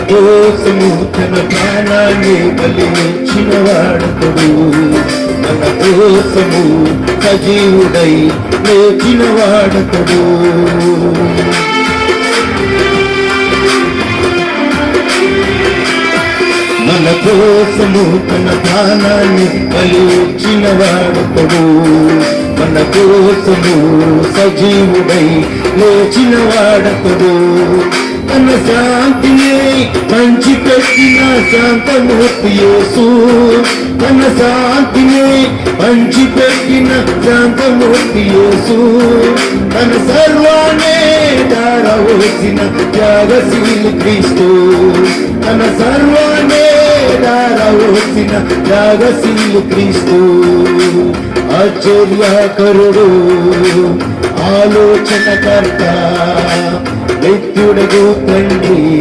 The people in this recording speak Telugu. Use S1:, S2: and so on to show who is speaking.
S1: కోసము తన ప్రాణాన్ని బలిచ్చిన వాడతడు, మన కోసము సజీవుడై లేచిన వాడతడు. మన కోసము తన ప్రాణాన్ని బలిచ్చిన వాడతడు, మన కోసము సజీవుడై లేచిన వాడతడు. తన శాంతిని పంచిపెట్టిన శాంతమూర్తి యేసు, తన శాంతిని పంచిపెట్టిన శాంతమూర్తి యేసు, తన సర్వాన్నే ధారవోసిన త్యాగశీలి క్రీస్తు, తన సర్వాన్నే ధారవోసిన త్యాగశీలి క్రీస్తు. ఆశ్చర్యకరుడు, ఆలోచనకర్త, నిత్యుడగు తండ్రి.